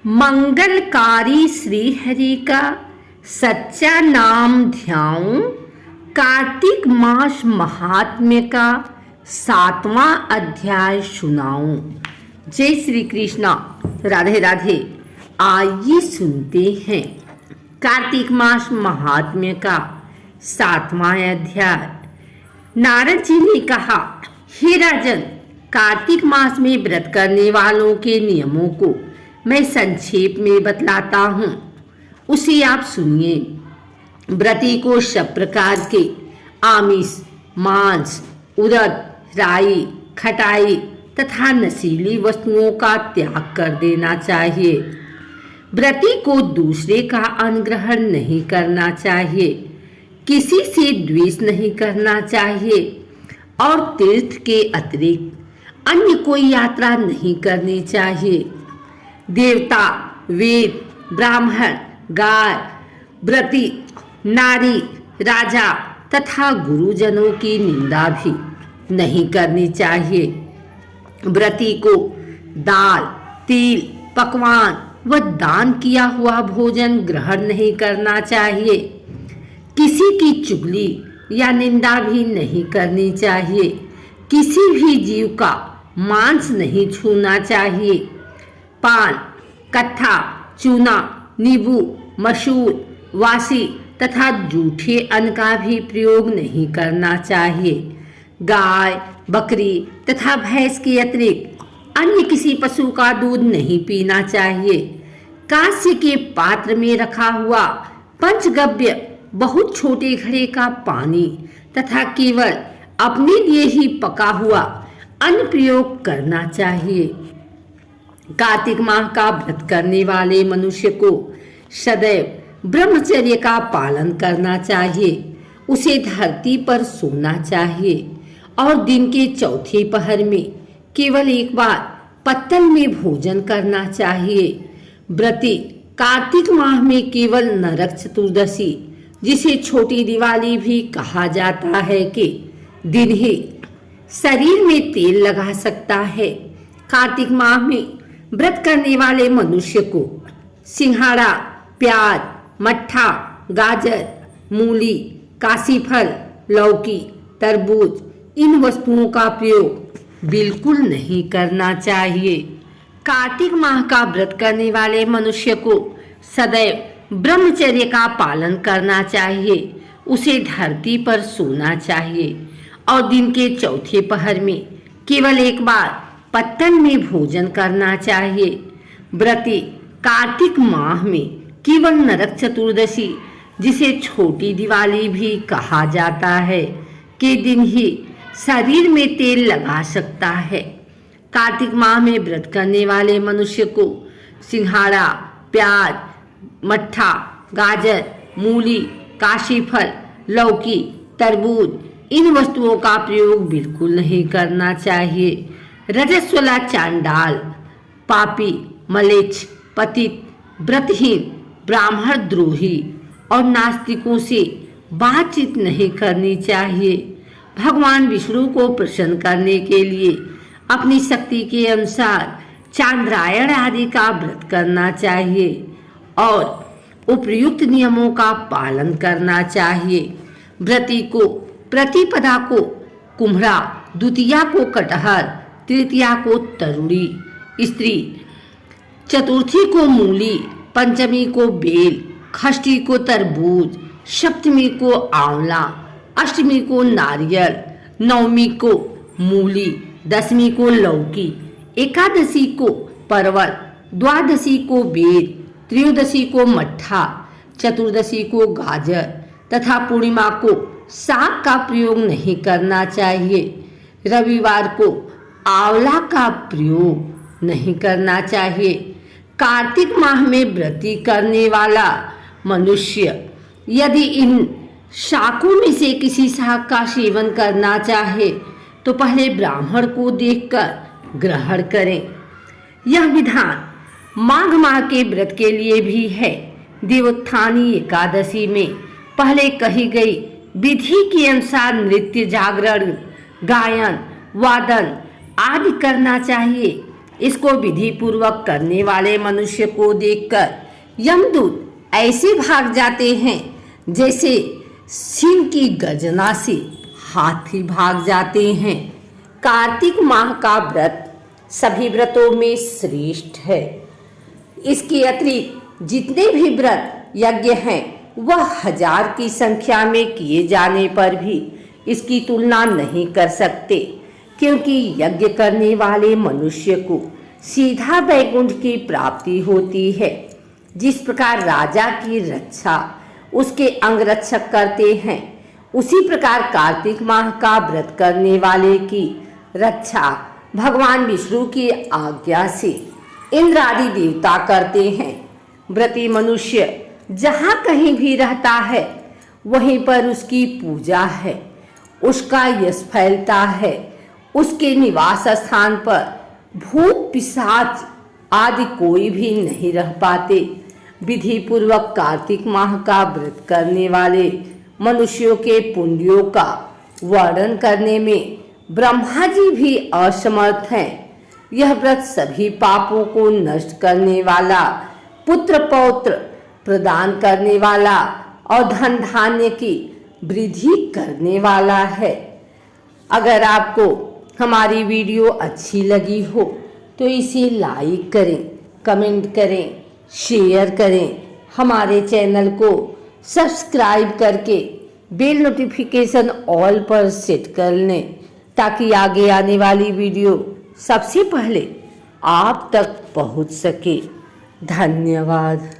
मंगलकारी श्री हरि का सच्चा नाम ध्याऊं, कार्तिक मास महात्म्य का 7वां अध्याय सुनाऊं। जय श्री कृष्णा, राधे राधे। आइए सुनते हैं कार्तिक मास महात्म्य का 7वां अध्याय। नारद जी ने कहा, हे राजन, कार्तिक मास में व्रत करने वालों के नियमों को मैं संक्षेप में बतलाता हूँ, उसे आप सुनिए। व्रती को सब प्रकार के आमिष, मांस, उड़द, राई, खटाई तथा नशीली वस्तुओं का त्याग कर देना चाहिए। व्रती को दूसरे का अनुग्रहण नहीं करना चाहिए, किसी से द्वेष नहीं करना चाहिए और तीर्थ के अतिरिक्त अन्य कोई यात्रा नहीं करनी चाहिए। देवता, वेद, ब्राह्मण, गाय, व्रती, नारी, राजा तथा गुरुजनों की निंदा भी नहीं करनी चाहिए। व्रती को दाल, तिल, पकवान व दान किया हुआ भोजन ग्रहण नहीं करना चाहिए। किसी की चुगली या निंदा भी नहीं करनी चाहिए। किसी भी जीव का मांस नहीं छूना चाहिए। पान, कत्था, चूना, नींबू, मसूर, वासी तथा जूठे अन्न का भी प्रयोग नहीं करना चाहिए। गाय, बकरी तथा भैंस के अतिरिक्त अन्य किसी पशु का दूध नहीं पीना चाहिए। कांस्य के पात्र में रखा हुआ पंचगव्य बहुत छोटे घड़े का पानी तथा केवल अपने लिए ही पका हुआ अन्न प्रयोग करना चाहिए। कार्तिक माह का व्रत करने वाले मनुष्य को सदैव ब्रह्मचर्य का पालन करना चाहिए। उसे धरती पर सोना चाहिए और दिन के चौथे पहर में केवल एक बार पत्तल में भोजन करना चाहिए। व्रती कार्तिक माह में केवल नरक चतुर्दशी, जिसे छोटी दिवाली भी कहा जाता है, के दिन ही शरीर में तेल लगा सकता है। कार्तिक माह में व्रत करने वाले मनुष्य को सिंघाड़ा, प्याज, मट्ठा, गाजर, मूली, काशीफल, लौकी, तरबूज इन वस्तुओं का प्रयोग बिल्कुल नहीं करना चाहिए। कार्तिक माह का व्रत करने वाले मनुष्य को सदैव ब्रह्मचर्य का पालन करना चाहिए। उसे धरती पर सोना चाहिए और दिन के चौथे पहर में केवल एक बार पत्तल में भोजन करना चाहिए। व्रती कार्तिक माह में केवल नरक चतुर्दशी, जिसे छोटी दिवाली भी कहा जाता है, के दिन ही शरीर में तेल लगा सकता है। कार्तिक माह में व्रत करने वाले मनुष्य को सिंघाड़ा, प्याज, मट्ठा, गाजर, मूली, काशीफल, लौकी, तरबूज इन वस्तुओं का प्रयोग बिल्कुल नहीं करना चाहिए। रजस्वला, चांडाल, पापी, मलेच्छ, पतित, व्रतहीन, ब्राह्मण द्रोही और नास्तिकों से बातचीत नहीं करनी चाहिए। भगवान विष्णु को प्रसन्न करने के लिए अपनी शक्ति के अनुसार चांद्रायण आदि का व्रत करना चाहिए और उपयुक्त नियमों का पालन करना चाहिए। व्रती को प्रतिपदा को कुम्हड़ा, द्वितीया को कटहल, तृतीया को तरुणी, स्त्री चतुर्थी को मूली, पंचमी को बेल, षष्ठी को तरबूज, सप्तमी को आंवला, अष्टमी को नारियल, नवमी को मूली, दसवीं को लौकी, एकादशी को परवल, द्वादशी को बेर, त्रयोदशी को मट्ठा, चतुर्दशी को गाजर तथा पूर्णिमा को साग का प्रयोग नहीं करना चाहिए। रविवार को आंवला का प्रयोग नहीं करना चाहिए। कार्तिक माह में व्रती करने वाला मनुष्य यदि इन शाकों में से किसी शाक का सेवन करना चाहे तो पहले ब्राह्मण को देखकर ग्रहण करें। यह विधान माघ माह के व्रत के लिए भी है। देवोत्थानी एकादशी में पहले कही गई विधि के अनुसार नृत्य, जागरण, गायन, वादन आदि करना चाहिए। इसको विधि पूर्वक करने वाले मनुष्य को देखकर यमदूत ऐसे भाग जाते हैं जैसे सिंह की गर्जना से हाथी भाग जाते हैं। कार्तिक माह का व्रत सभी व्रतों में श्रेष्ठ है। इसके अतिरिक्त जितने भी व्रत यज्ञ हैं वह 1000 की संख्या में किए जाने पर भी इसकी तुलना नहीं कर सकते, क्योंकि यज्ञ करने वाले मनुष्य को सीधा वैकुंठ की प्राप्ति होती है। जिस प्रकार राजा की रक्षा उसके अंगरक्षक करते हैं, उसी प्रकार कार्तिक माह का व्रत करने वाले की रक्षा भगवान विष्णु की आज्ञा से इंद्र आदि देवता करते हैं। व्रती मनुष्य जहाँ कहीं भी रहता है वहीं पर उसकी पूजा है, उसका यश फैलता है। उसके निवास स्थान पर भूत पिशाच आदि कोई भी नहीं रह पाते। विधि पूर्वक कार्तिक माह का व्रत करने वाले मनुष्यों के पुण्यों का वर्णन करने में ब्रह्मा जी भी असमर्थ हैं। यह व्रत सभी पापों को नष्ट करने वाला, पुत्र पौत्र प्रदान करने वाला और धन धान्य की वृद्धि करने वाला है। अगर आपको हमारी वीडियो अच्छी लगी हो तो इसे लाइक करें, कमेंट करें, शेयर करें। हमारे चैनल को सब्सक्राइब करके बेल नोटिफिकेशन ऑल पर सेट कर लें, ताकि आगे आने वाली वीडियो सबसे पहले आप तक पहुंच सके। धन्यवाद।